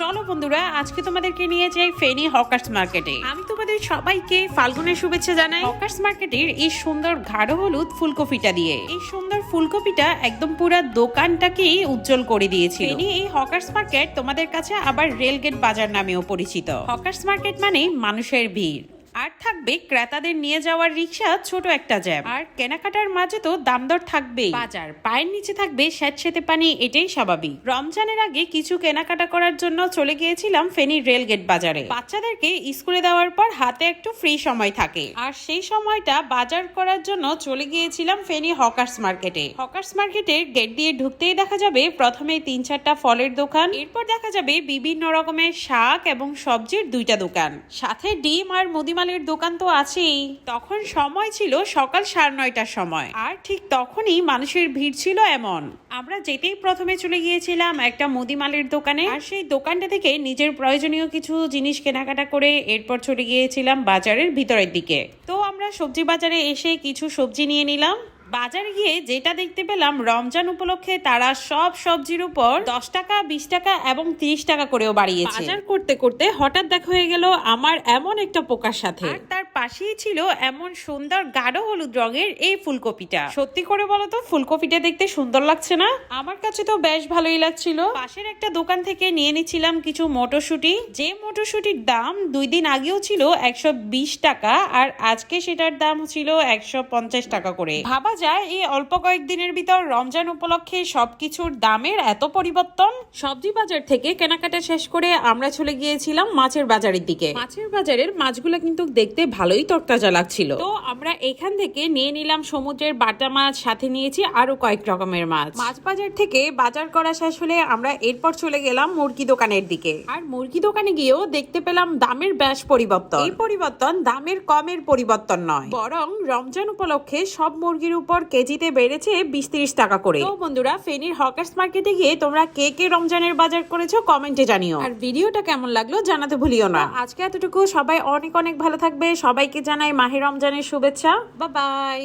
চলো বন্ধুরা, আজকে তোমাদেরকে নিয়ে যাই ফেনী হকার্স মার্কেটে। আমি তোমাদের সবাইকে ফাল্গুনের শুভেচ্ছা জানাই। হকার্স মার্কেটের এই সুন্দর গাঢ় হলুদ ফুলকপিটা দিয়ে, এই সুন্দর ফুলকপিটা একদম পুরো দোকানটাকেই উজ্জ্বল করে দিয়েছিল। ফেনী এই হকার্স মার্কেট তোমাদের কাছে আবার রেলগেট বাজার নামেও পরিচিত। হকার্স মার্কেট মানে মানুষের ভিড়, আর থাকবে ক্রেতাদের নিয়ে যাওয়ার রিক্সা, ছোট একটা জ্যাম, আর কেনাকাটার মাঝে তো দাম দর থাকবে। বাজার পায়ের নিচে থাকবে স্যাঁতসেঁতে পানি, এটাই স্বাভাবিক। রমজানের আগে কিছু কেনাকাটা করার জন্য চলে গিয়েছিলাম ফেনীর রেলগেট বাজারে। বাচ্চাদেরকে স্কুলে দেওয়ার পর হাতে একটু ফ্রি সময় থাকে, আর সেই সময়টা বাজার করার জন্য চলে গিয়েছিলাম ফেনী হকার্স মার্কেটে। হকার্স মার্কেটের গেট দিয়ে ঢুকতেই দেখা যাবে প্রথমে 3-4টা ফলের দোকান, এরপর দেখা যাবে বিভিন্ন রকমের শাক এবং সবজির 2টা দোকান, সাথে ডিম আর মুদিমালের দোকান তো আছেই। তখন সময় ছিল সকাল 9:30টার সময়, আর ঠিক তখনই মানুষের ভিড় ছিল এমন। আমরা যেতেই প্রথমে চলে গিয়েছিলাম একটা মুদিমালের দোকানে, আর সেই দোকানটা থেকে নিজের প্রয়োজনীয় কিছু জিনিস কেনাকাটা করে এরপর চলে গিয়েছিলাম বাজারের ভিতরের দিকে। তো আমরা সবজি বাজারে এসে কিছু সবজি নিয়ে নিলাম। বাজারে গিয়ে যেটা দেখতে পেলাম, রমজান উপলক্ষে তারা সব সবজির উপর 10 টাকা, 20 টাকা এবং 30 টাকা করেও বাড়িয়েছে। বাজার করতে করতে হঠাৎ দেখা হয়ে গেল আমার এমন একটা পোকার সাথে, আর তার পাশেই ছিল এমন সুন্দর গাঢ় হলুদ রঙের এই ফুলকপিটা। সত্যি করে বলো তো, ফুলকপিটা দেখতে সুন্দর লাগছে না? আমার কাছে তো বেশ ভালোই লাগছিল। পাশের একটা দোকান থেকে নিয়ে নিচ্ছিলাম কিছু মটরশুঁটি, যে মটরশুঁটির দাম 2 দিন আগেও ছিল 120 টাকা, আর আজকে সেটার দাম ছিল 150 টাকা করে। ভাবা যায় এই অল্প কয়েকদিনের ভিতর রমজান উপলক্ষে সবকিছুর দামের এত পরিবর্তন। সবজি বাজার থেকে কেনাকাটা শেষ করে আমরা চলে গিয়েছিলাম মাছের বাজারের দিকে। মাছের বাজারের মাছগুলো কিন্তু দেখতে ভালোই তরতাজা লাগছিল। তো আমরা এখান থেকে নিয়ে নিলাম সমুদ্রের বাটা মাছ, সাথে নিয়েছি আরো কয়েক রকমের মাছ। মাছ বাজার থেকে বাজার করা শেষ হলে আমরা এরপর চলে গেলাম মুরগি দোকানের দিকে। আর মুরগি দোকানে গিয়েও দেখতে পেলাম দামের বেশ পরিবর্তন। এই পরিবর্তন দামের কমের পরিবর্তন নয়, বরং রমজান উপলক্ষে সব মুরগির উপর কেজিতে বেড়েছে 20-30 টাকা করে। তো বন্ধুরা, ফেনীর হকার্স মার্কেটে গিয়ে তোমরা কে কে রমজানের বাজার করেছো কমেন্টে জানিও, আর ভিডিওটা কেমন লাগলো জানাতে ভুলিও না। আজকে এতটুকু, সবাই অনেক অনেক ভালো থাকবে। সবাইকে জানাই মাহে রমজানের শুভেচ্ছা। Bye bye.